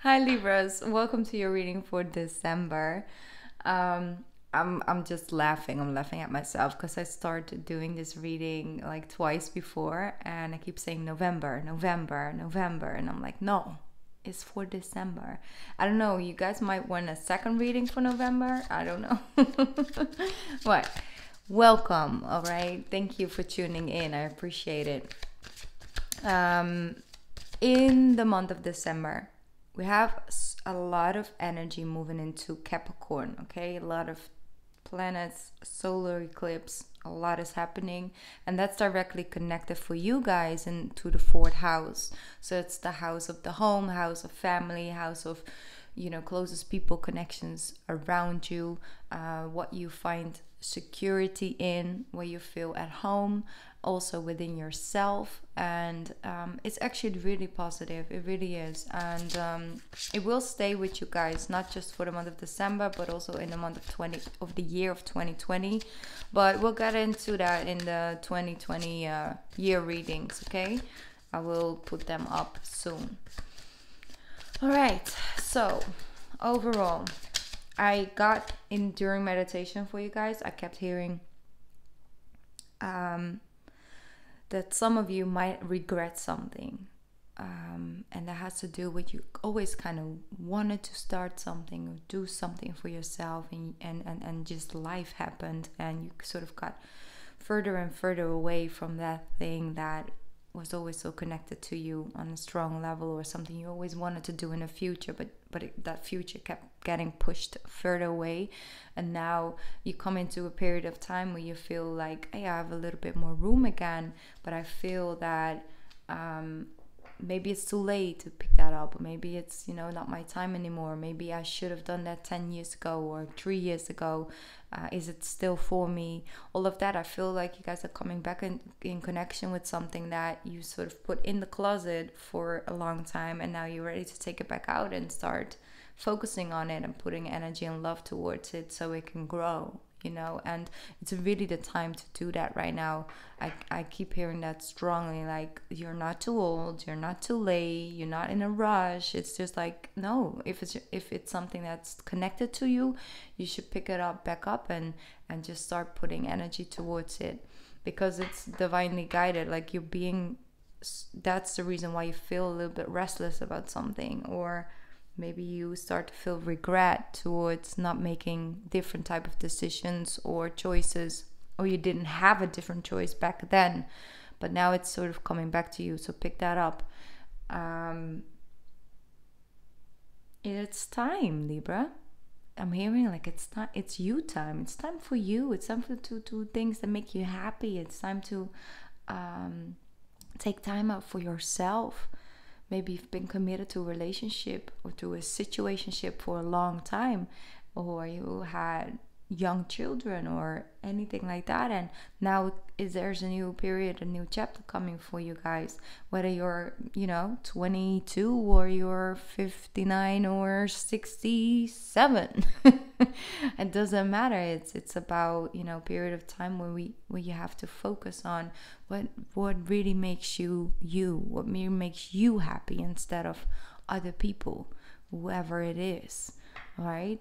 Hi Libras, welcome to your reading for December. I'm just laughing. I'm laughing at myself because I started doing this reading like twice before, and I keep saying November, November, November, and I'm like, no, it's for December. I don't know. You guys might want a second reading for November. I don't know. What? Welcome. All right. Thank you for tuning in. I appreciate it. In the month of December, we have a lot of energy moving into Capricorn, okay? A lot of planets, solar eclipse, a lot is happening, and that's directly connected for you guys into the fourth house. So it's the house of the home, house of family, house of, closest people, connections around you, what you find security in, where you feel at home, also within yourself. And it's actually really positive. It really is. And it will stay with you guys, not just for the month of December, but also in the month of the year of 2020. But we'll get into that in the 2020 year readings, okay? I will put them up soon. All right, so overall, I got in during meditation for you guys, I kept hearing that some of you might regret something. And that has to do with you always kind of wanted to start something or do something for yourself, and just life happened and you sort of got further and further away from that thing that was always so connected to you on a strong level, or something you always wanted to do in the future, but that future kept getting pushed further away. And now you come into a period of time where you feel like, hey, I have a little bit more room again, but I feel that maybe it's too late to pick that up, or maybe it's not my time anymore. Maybe I should have done that 10 years ago or 3 years ago. Is it still for me? All of that, I feel like you guys are coming back in connection with something that you sort of put in the closet for a long time, and now you're ready to take it back out and start focusing on it and putting energy and love towards it so it can grow. And it's really the time to do that right now. I keep hearing that strongly, like, you're not too old, you're not too late, you're not in a rush. It's just like, no, if it's something that's connected to you, you should pick it up back up and just start putting energy towards it, because it's divinely guided. Like, that's the reason why you feel a little bit restless about something, or maybe you start to feel regret towards not making different type of decisions or choices, or you didn't have a different choice back then, but now it's sort of coming back to you. So pick that up. It's time, Libra. I'm hearing like it's time. It's you time. It's time for you. It's time to do things that make you happy. It's time to take time out for yourself. Maybe you've been committed to a relationship or to a situationship for a long time, or you had young children or anything like that, and now there's a new period, a new chapter coming for you guys, whether you're 22 or you're 59 or 67. It doesn't matter. It's about period of time where you have to focus on what really makes you, what really makes you happy, instead of other people, whoever it is. All right,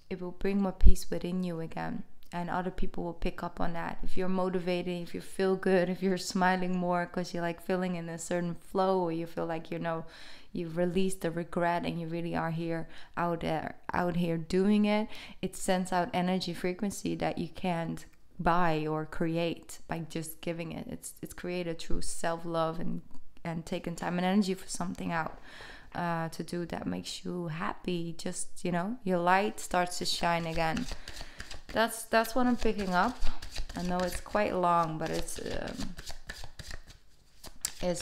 it will bring more peace within you again, and other people will pick up on that. If you're motivated, if you feel good, if you're smiling more because you're like feeling in a certain flow, or you feel like you've released the regret and you really are out here doing it, it sends out energy frequency that you can't buy or create by just giving it. It's created through self-love and taking time and energy for something out to do that makes you happy. Just your light starts to shine again. That's what I'm picking up. I know it's quite long, but it's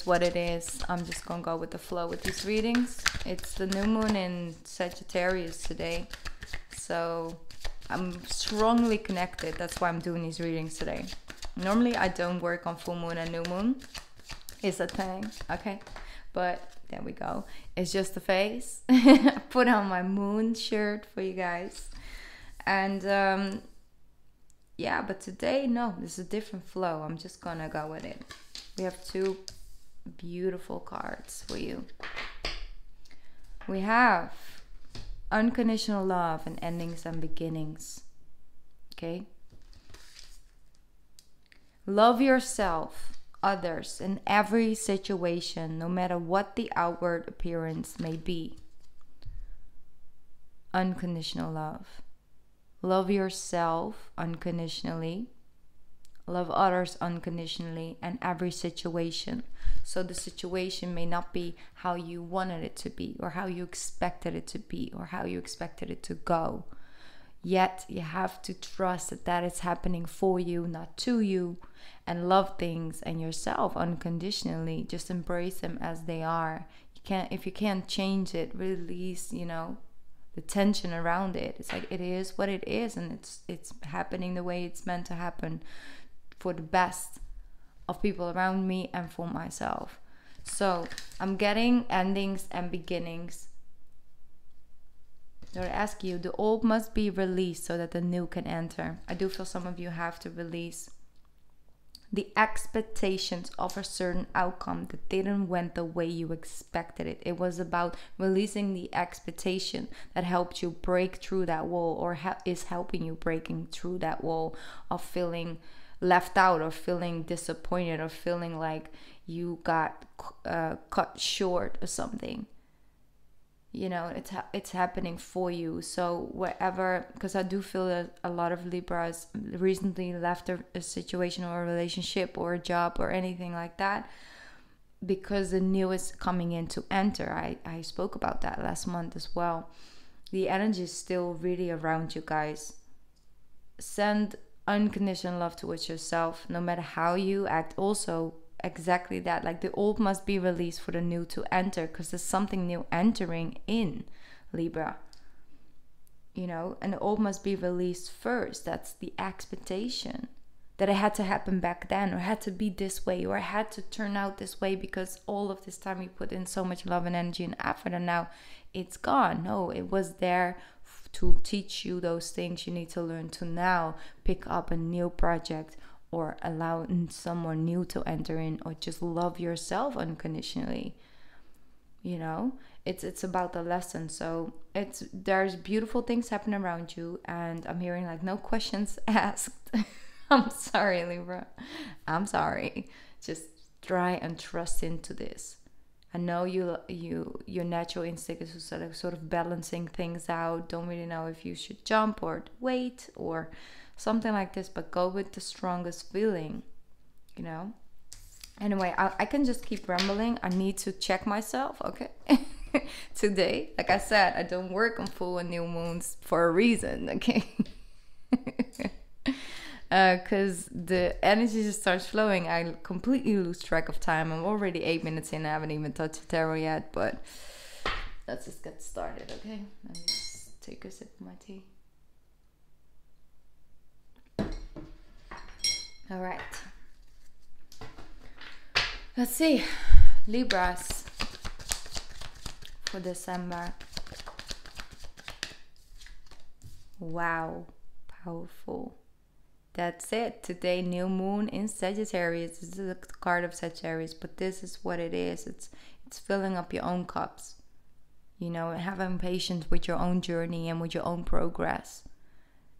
what it is. I'm just gonna go with the flow with these readings. It's the new moon in Sagittarius today, so I'm strongly connected. That's why I'm doing these readings today. Normally I don't work on full moon and new moon. It's a thing, okay? But there we go. It's just a phase. I put on my moon shirt for you guys. And yeah, but today, no, this is a different flow. I'm just gonna go with it. We have two beautiful cards for you. We have unconditional love and endings and beginnings. Okay? Love yourself, others, in every situation, no matter what the outward appearance may be. Unconditional love. Love yourself unconditionally. Love others unconditionally and every situation. So the situation may not be how you wanted it to be, or how you expected it to be, or how you expected it to go. Yet you have to trust that that is happening for you, not to you, and love things and yourself unconditionally. Just embrace them as they are. If you can't change it, release, the tension around it. It's like, it is what it is, and it's happening the way it's meant to happen, for the best of people around me and for myself. So I'm getting endings and beginnings. So I ask you, the old must be released so that the new can enter. I do feel some of you have to release the expectations of a certain outcome that didn't went the way you expected it. It was about releasing the expectation that helped you break through that wall, or is helping you breaking through that wall of feeling left out, or feeling disappointed, or feeling like you got cut short or something. It's happening for you. So wherever, because I do feel that a lot of Libras recently left a situation or a relationship or a job or anything like that, because the new is coming in to enter. I spoke about that last month as well. The energy is still really around you guys. Send unconditional love towards yourself, no matter how you act. Also, exactly that, like the old must be released for the new to enter, because there's something new entering in Libra, and the old must be released first. That's the expectation that it had to happen back then, or had to be this way, or it had to turn out this way, because all of this time we put in so much love and energy and effort, and now it's gone. No, it was there to teach you those things you need to learn to now pick up a new project, or allow someone new to enter in, or just love yourself unconditionally. It's about the lesson. So there's beautiful things happening around you, and I'm hearing like no questions asked. I'm sorry, Libra. I'm sorry. Just try and trust into this. I know your natural instinct is sort of balancing things out. Don't really know if you should jump or wait or something like this, but go with the strongest feeling, Anyway, I can just keep rambling. I need to check myself, okay? Today, like I said, I don't work on full and new moons for a reason, okay? Because the energy just starts flowing. I completely lose track of time. I'm already 8 minutes in. I haven't even touched the tarot yet, but let's just get started, okay? Let me just take a sip of my tea. All right. Let's see. Libras for December. Wow. Powerful. That's it. Today, new moon in Sagittarius. This is a card of Sagittarius, but this is what it is. It's filling up your own cups. Having patience with your own journey and with your own progress.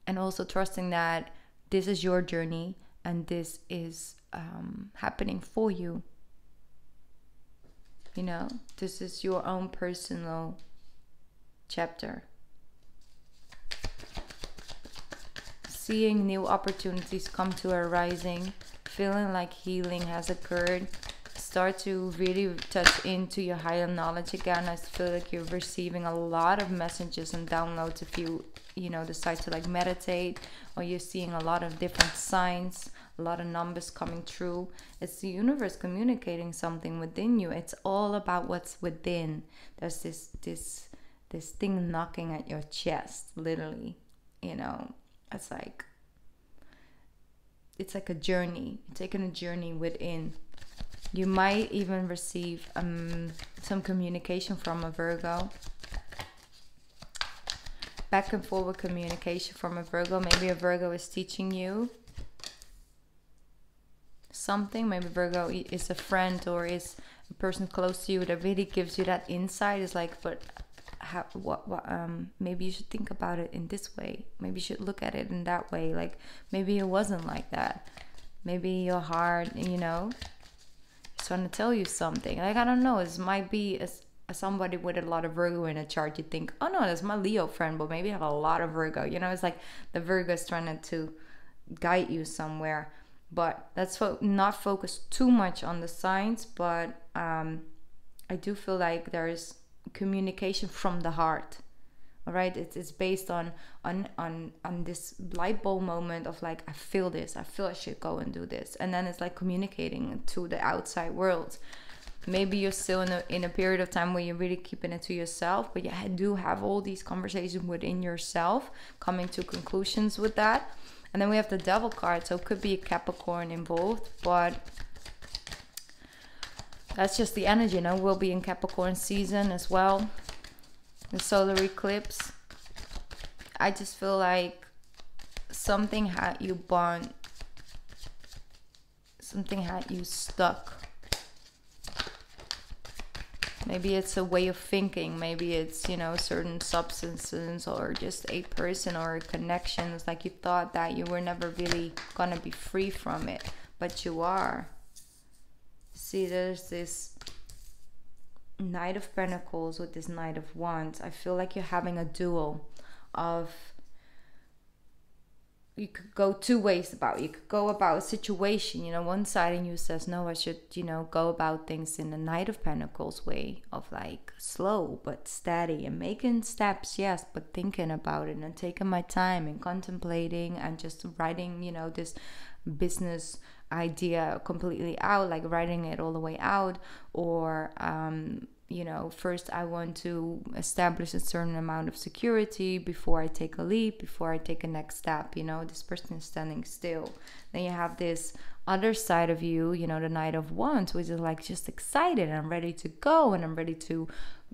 And also trusting that this is your journey and this is happening for you. This is your own personal chapter. Seeing new opportunities come to a rising, feeling like healing has occurred. Start to really touch into your higher knowledge again. I feel like you're receiving a lot of messages and downloads if you decide to like meditate, or you're seeing a lot of different signs, a lot of numbers coming through. It's the universe communicating something within you. It's all about what's within. There's this thing knocking at your chest, literally. It's like a journey. You're taking a journey within. You might even receive some communication from a Virgo. Back and forward communication from a Virgo. Maybe a Virgo is teaching you something. Maybe Virgo is a friend or is a person close to you that really gives you that insight. It's like, but maybe you should think about it in this way. Maybe you should look at it in that way. Like, maybe it wasn't like that. Maybe your heart, you know, is trying to tell you something. Like, I don't know, it might be somebody with a lot of Virgo in a chart. You think, oh no, that's my Leo friend, but maybe I have a lot of Virgo. You know, it's like the Virgo is trying to guide you somewhere. But let's not focus too much on the signs, but I do feel like there is communication from the heart. All right, it's based on this light bulb moment of like, I feel this, I feel I should go and do this, and then it's like communicating to the outside world. Maybe you're still in a period of time where you're really keeping it to yourself, but you do have all these conversations within yourself, coming to conclusions with that. And then we have the Devil card, so it could be a Capricorn involved, but that's just the energy, you know. We'll be in Capricorn season as well. The solar eclipse. I just feel like something had you bound. Something had you stuck. Maybe it's a way of thinking. Maybe it's, you know, certain substances or just a person or a connection. It's like you thought that you were never really gonna be free from it, but you are. See, there's this Knight of Pentacles with this Knight of Wands. I feel like you're having a duel of, you could go two ways about it. You could go about a situation, you know, one side in you says, no, I should, you know, go about things in the Knight of Pentacles way of like slow but steady and making steps, yes, but thinking about it and taking my time and contemplating and just writing, you know, this business idea completely out, like writing it all the way out. Or you know, first I want to establish a certain amount of security before I take a leap, before I take a next step. You know, this person is standing still. Then you have this other side of you, you know, the Knight of Wands, which is like just excited and I'm ready to go, and I'm ready to,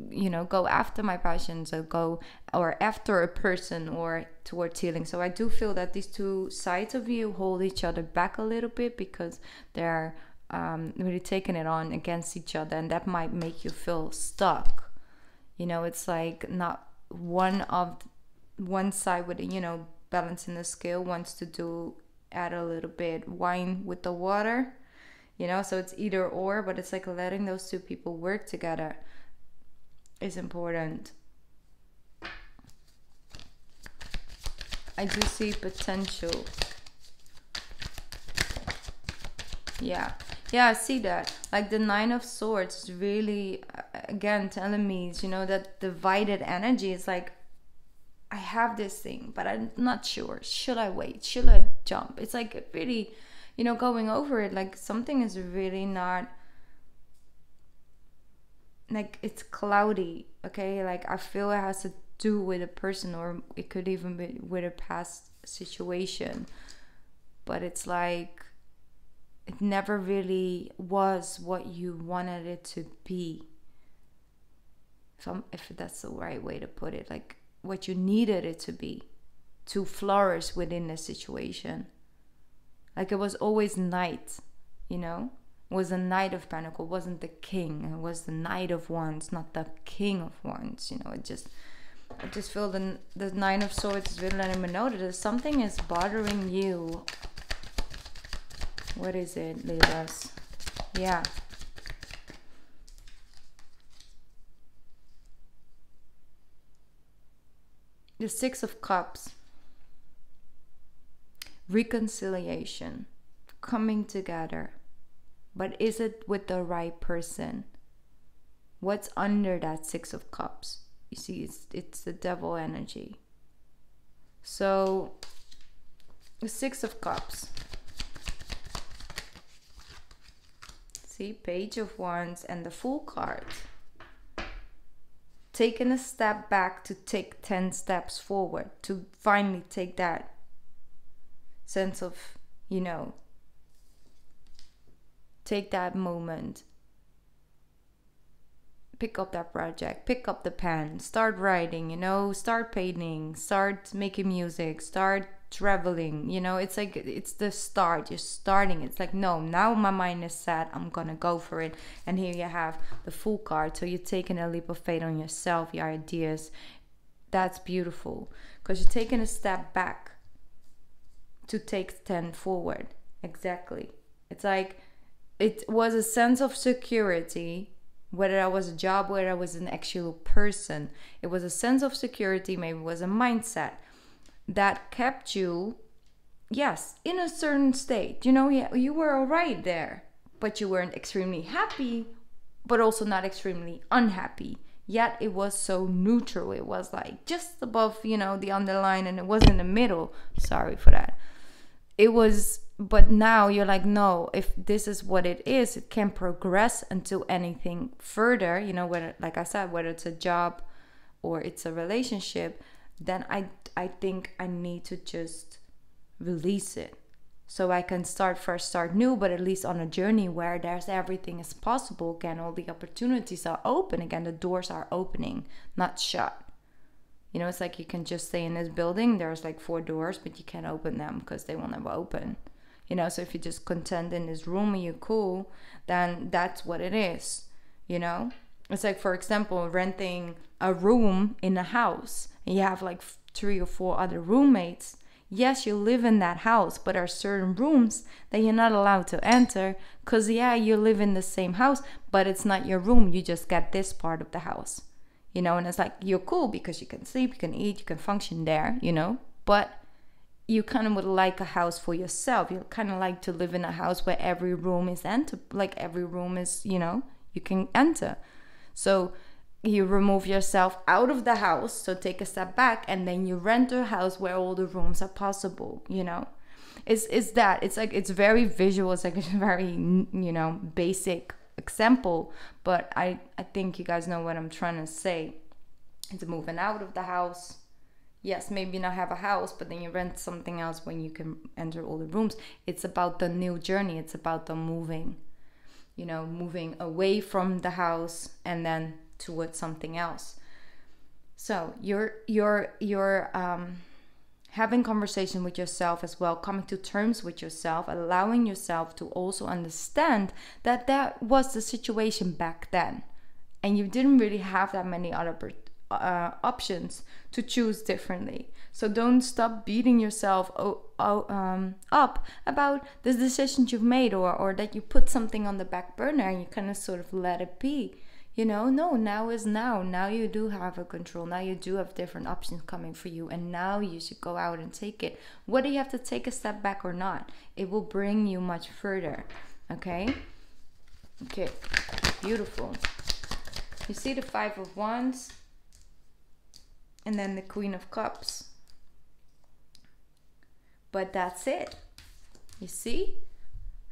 you know, go after my passions or go or after a person or towards healing. So I do feel that these two sides of you hold each other back a little bit because they're really taking it on against each other, and that might make you feel stuck. You know, it's like not one side with, you know, balancing the scale wants to add a little bit wine with the water, you know, so it's either or, but it's like letting those two people work together is important. I do see potential. Yeah, I see that. Like the Nine of Swords is really, again, telling me, you know, that divided energy is like, I have this thing, but I'm not sure. Should I wait? Should I jump? It's like really, you know, going over it, like something is really not, like it's cloudy, okay? Like I feel it has to do with a person, or it could even be with a past situation. But it's like, it never really was what you wanted it to be. If that's the right way to put it, like what you needed it to be to flourish within the situation. Like it was always knight, you know? It was a Knight of Pentacles, wasn't the king. It was the Knight of Wands, not the King of Wands, you know? I just feel the Nine of Swords is really letting me know that something is bothering you. What is it, Libras? Yeah. The Six of Cups. Reconciliation. Coming together. But is it with the right person? What's under that Six of Cups? You see, it's the devil energy. So, the Six of Cups. See, Page of Wands and the Fool card. Taking a step back to take 10 steps forward. To finally take that sense of, you know, take that moment. Pick up that project. Pick up the pen. Start writing, you know. Start painting. Start making music. Start traveling, you know. It's like, it's the start, you're starting. It's like, no, now my mind is set, I'm gonna go for it. And here you have the Fool card. So you're taking a leap of faith on yourself, your ideas. That's beautiful, because you're taking a step back to take 10 forward. Exactly. It's like, it was a sense of security, whether I was a job, whether I was an actual person. It was a sense of security, maybe it was a mindset that kept you, yes, in a certain state. You know, yeah, you were all right there, but you weren't extremely happy, but also not extremely unhappy. Yet it was so neutral. It was like just above, you know, the underline, and it was in the middle. Sorry for that. It was, but now you're like, no, if this is what it is, it can progress into anything further, you know, whether, like I said, whether it's a job or it's a relationship, then I think I need to just release it. So I can start new, but at least on a journey where there's everything is possible again, all the opportunities are open again, the doors are opening, not shut. You know, it's like you can just stay in this building, there's like 4 doors, but you can't open them because they will never open. You know, so if you're just content in this room and you're cool, then that's what it is, you know? It's like, for example, renting a room in a house, and you have like 3 or 4 other roommates. Yes, you live in that house, but there are certain rooms that you're not allowed to enter because, yeah, you live in the same house, but it's not your room. You just get this part of the house. You know, and it's like, you're cool because you can sleep, you can eat, you can function there, you know, but you kind of would like a house for yourself. You kind of like to live in a house where every room is like every room is, you know, you can enter. So you remove yourself out of the house, so take a step back, and then you rent a house where all the rooms are possible, you know. It's that, it's like, it's very visual, it's like a very, you know, basic example, but I think you guys know what I'm trying to say. It's moving out of the house. Yes, maybe not have a house, but then you rent something else when you can enter all the rooms. It's about the new journey. It's about the moving, you know, moving away from the house and then towards something else. So you're having conversation with yourself as well, coming to terms with yourself, allowing yourself to also understand that that was the situation back then, and you didn't really have that many other options to choose differently. So don't stop beating yourself up about the decisions you've made, or that you put something on the back burner and you kind of sort of let it be. You know, no, now is now. Now you do have a control. Now you do have different options coming for you. And now you should go out and take it. Whether you have to take a step back or not, it will bring you much further. Okay? Okay. Beautiful. You see the 5 of Wands. And then the Queen of Cups. But that's it. You see?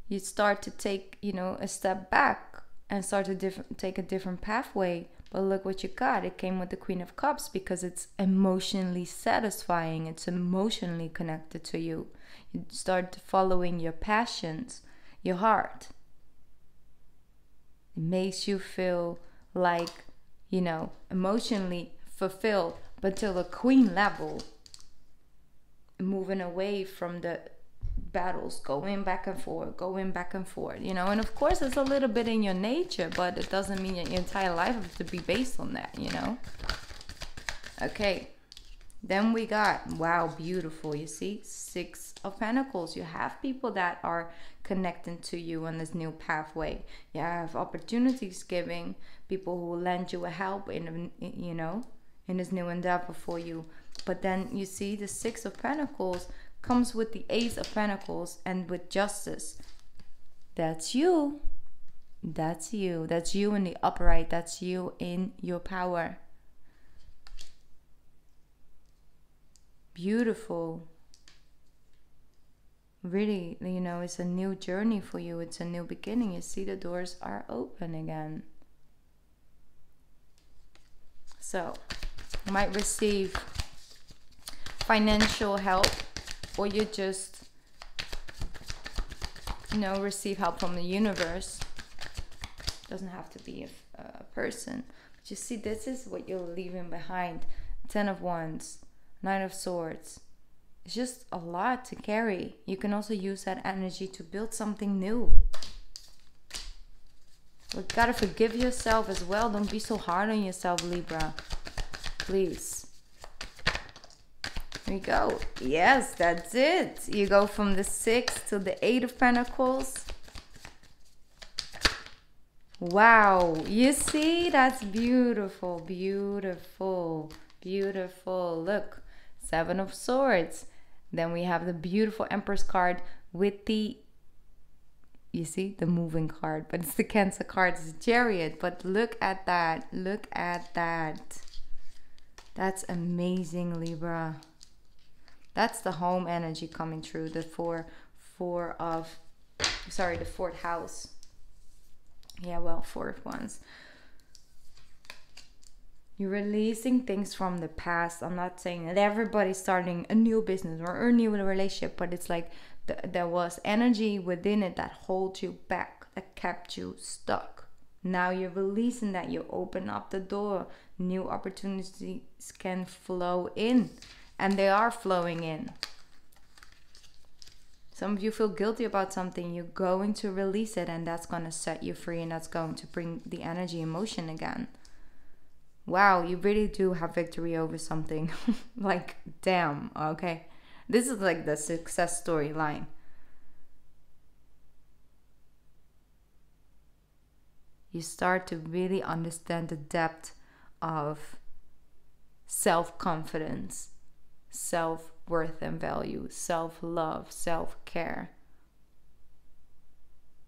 You start to take, you know, a step back and start to take a different pathway. But look what you got. It came with the Queen of Cups because it's emotionally satisfying. It's emotionally connected to you. You start following your passions, your heart. It makes you feel like, you know, emotionally fulfilled, but to the Queen level. Moving away from the battles, going back and forth, you know. And of course it's a little bit in your nature, but it doesn't mean your entire life has to be based on that, you know. Okay, then we got, wow, beautiful, you see, 6 of Pentacles. You have people that are connecting to you on this new pathway. You have opportunities giving, people who will lend you a help in, you know, in this new endeavor for you. But then you see the 6 of Pentacles comes with the Ace of Pentacles and with Justice. That's you. That's you. That's you in the upright. That's you in your power. Beautiful. Really, you know, it's a new journey for you. It's a new beginning. You see the doors are open again. So, you might receive financial help, or you just, you know, receive help from the universe. Doesn't have to be a person. But you see, this is what you're leaving behind. 10 of Wands, 9 of Swords. It's just a lot to carry. You can also use that energy to build something new. You gotta forgive yourself as well. Don't be so hard on yourself, Libra. Please. Here we go. Yes, that's it. You go from the 6 to the 8 of Pentacles. Wow. You see? That's beautiful. Beautiful. Beautiful. Look. 7 of Swords. Then we have the beautiful Empress card with the, you see, the moving card, but it's the Cancer card, it's the Chariot. But look at that. Look at that. That's amazing, Libra. That's the home energy coming through. The fourth house. Yeah, well, fourth ones. You're releasing things from the past. I'm not saying that everybody's starting a new business or a new relationship, but it's like there was energy within it that holds you back, that kept you stuck. Now you're releasing that. You open up the door. New opportunities can flow in, and they are flowing in. Some of you feel guilty about something. You're going to release it, and that's going to set you free, and that's going to bring the energy in motion again. Wow, you really do have victory over something. Like, damn, okay? This is like the success storyline. You start to really understand the depth of self-confidence, self-worth and value, self-love, self-care.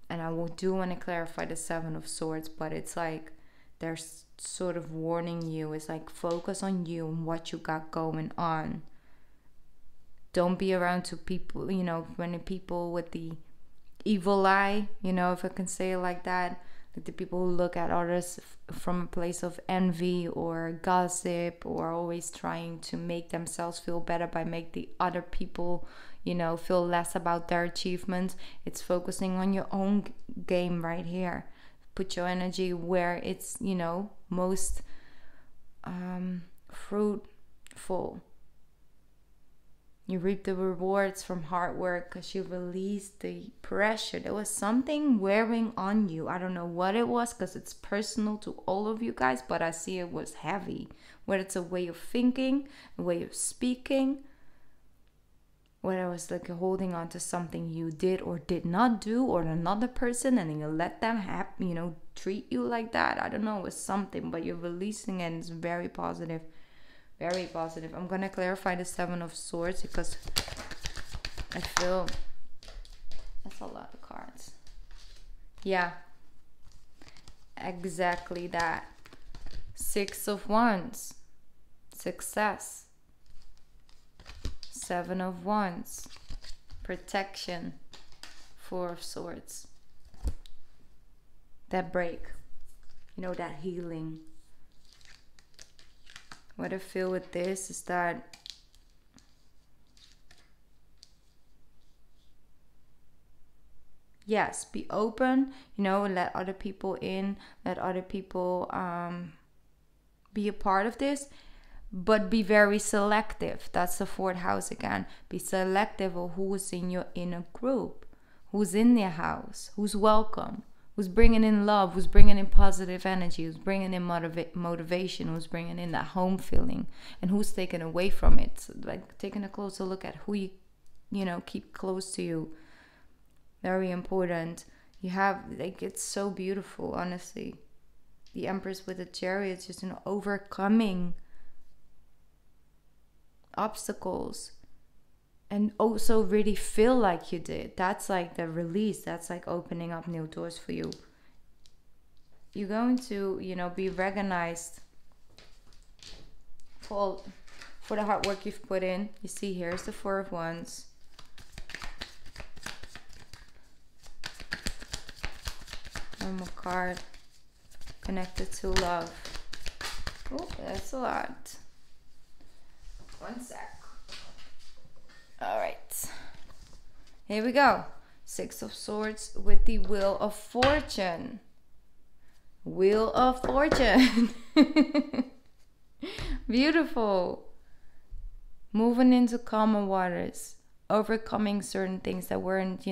And I do want to clarify the 7 of Swords, but it's like they're sort of warning you. It's like, focus on you and what you got going on. Don't be around to people, you know, when people with the evil eye, you know, if I can say it like that, like the people who look at others from a place of envy or gossip, or always trying to make themselves feel better by make the other people, you know, feel less about their achievements. It's focusing on your own game right here. Put your energy where it's, you know, most fruitful. You reap the rewards from hard work because you released the pressure. There was something wearing on you. I don't know what it was because it's personal to all of you guys, but I see it was heavy. Whether it's a way of thinking, a way of speaking, whether it was like holding on to something you did or did not do, or another person, and then you let them have, you know, treat you like that. I don't know, it was something, but you're releasing it, and it's very positive. Very positive. I'm going to clarify the 7 of Swords because I feel that's a lot of cards. Yeah, exactly that. 6 of Wands, success. 7 of Wands, protection. 4 of Swords, that break, you know, that healing. What I feel with this is that yes, be open, you know, let other people in, let other people be a part of this, but be very selective. That's the 4th house again. Be selective of who's in your inner group, who's in their house, who's welcome, who's bringing in love, who's bringing in positive energy, who's bringing in motivation, who's bringing in that home feeling, and who's taken away from it. So, like, taking a closer look at who you know, keep close to you. Very important. You have, like, it's so beautiful, honestly. The Empress with the Chariot, just, you know, overcoming obstacles. And also really feel like you did. That's like the release. That's like opening up new doors for you. You're going to, you know, be recognized for the hard work you've put in. You see, here's the 4 of Wands. One more card connected to love. Oh, that's a lot. One sec. All right, here we go. 6 of Swords with the Wheel of Fortune. Wheel of Fortune. Beautiful. moving into calmer waters, overcoming certain things that weren't,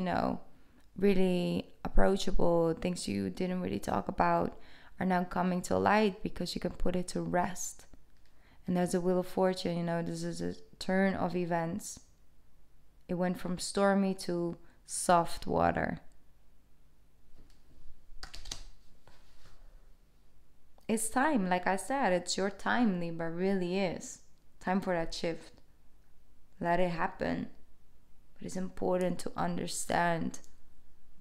really approachable, things you didn't really talk about are now coming to light because you can put it to rest. And there's a Wheel of Fortune, this is a turn of events. It went from stormy to soft water. It's time, like I said, it's your time, Libra, really is. Time for that shift. Let it happen. But it's important to understand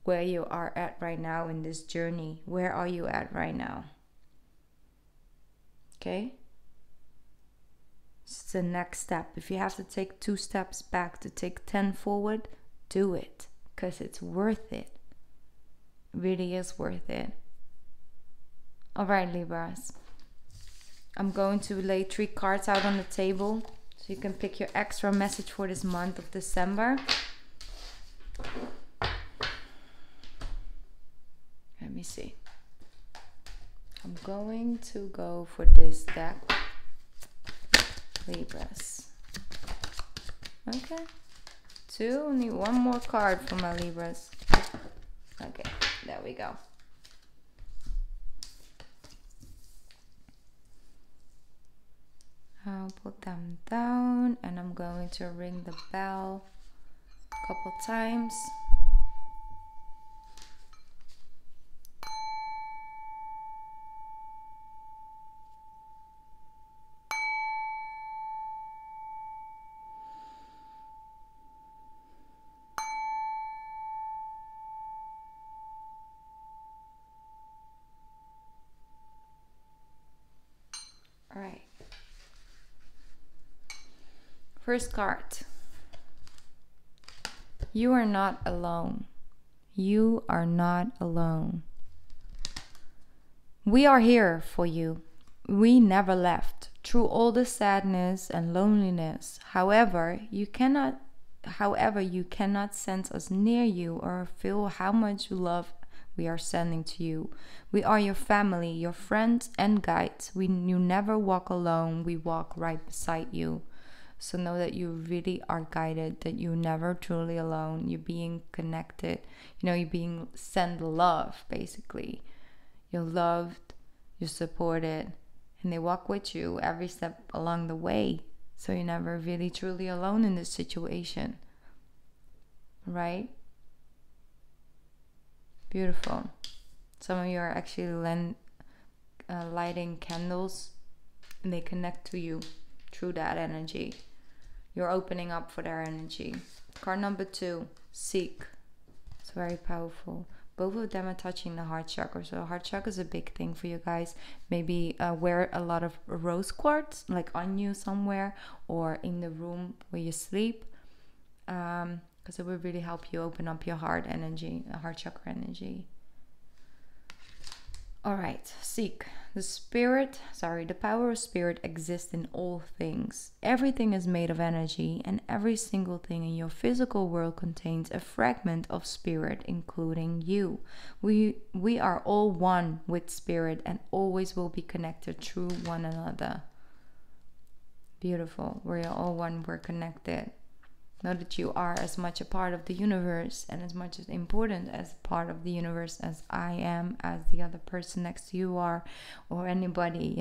where you are at right now in this journey. Where are you at right now? Okay? It's the next step. If you have to take 2 steps back to take 10 forward, do it. Because it's worth it. It really is worth it. Alright, Libras. I'm going to lay 3 cards out on the table so you can pick your extra message for this month of December. Let me see. I'm going to go for this deck. Libras. Okay. 2. Need 1 more card for my Libras. Okay, there we go. I'll put them down and I'm going to ring the bell a couple times. All right. First card. You are not alone. You are not alone. We are here for you. We never left through all the sadness and loneliness. However, you cannot sense us near you or feel how much love we are sending to you. We are your family, your friends and guides. You never walk alone. We walk right beside you. So know that you really are guided, that you're never truly alone. You're being connected. You're being sent love, basically. You're loved, you're supported, and they walk with you every step along the way. So you're never really truly alone in this situation. Right? Beautiful. Some of you are actually lighting candles, and they connect to you through that energy. You're opening up for their energy. Card number 2, Seek. It's very powerful. Both of them are touching the heart chakra. So heart chakra is a big thing for you guys. Maybe wear a lot of rose quartz, like on you somewhere, or in the room where you sleep. Because it will really help you open up your heart energy, heart chakra energy. All right, Seek. The power of spirit exists in all things. Everything is made of energy, and every single thing in your physical world contains a fragment of spirit, including you. We are all one with spirit and always will be connected through one another. Beautiful. We're all one, we're connected. Know that you are as much a part of the universe and as much as important as part of the universe as I am, as the other person next to you are, or anybody,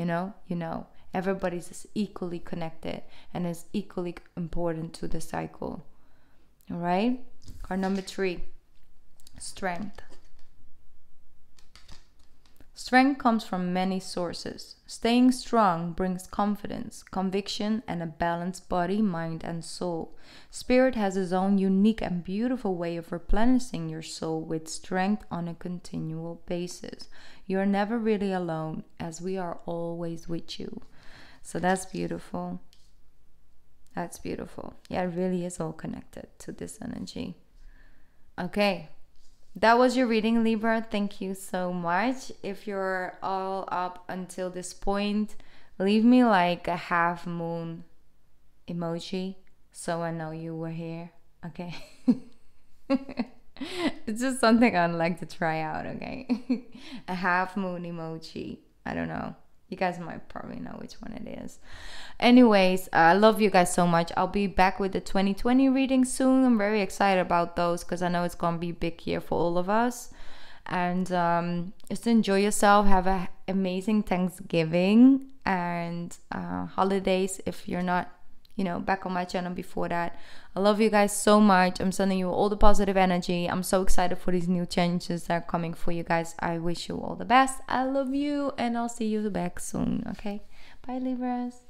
everybody's is equally connected and is equally important to the cycle. All right. Card number 3, Strength. Strength comes from many sources. Staying strong brings confidence, conviction, and a balanced body, mind, and soul. Spirit has its own unique and beautiful way of replenishing your soul with strength on a continual basis. You are never really alone, as we are always with you. So that's beautiful. That's beautiful. Yeah, it really is all connected to this energy. Okay. That was your reading, Libra. Thank you so much. If you're all up until this point, leave me like a half moon emoji so I know you were here. Okay. It's just something I'd like to try out. Okay. A half moon emoji. I don't know. You guys might probably know which one it is. Anyways, I love you guys so much. I'll be back with the 2020 reading soon. I'm very excited about those because I know it's going to be a big year for all of us. And just enjoy yourself. Have an amazing Thanksgiving and holidays if you're not, back on my channel before that. I love you guys so much. I'm sending you all the positive energy. I'm so excited for these new changes that are coming for you guys. I wish you all the best. I love you, and I'll see you back soon. Okay, bye, Libras.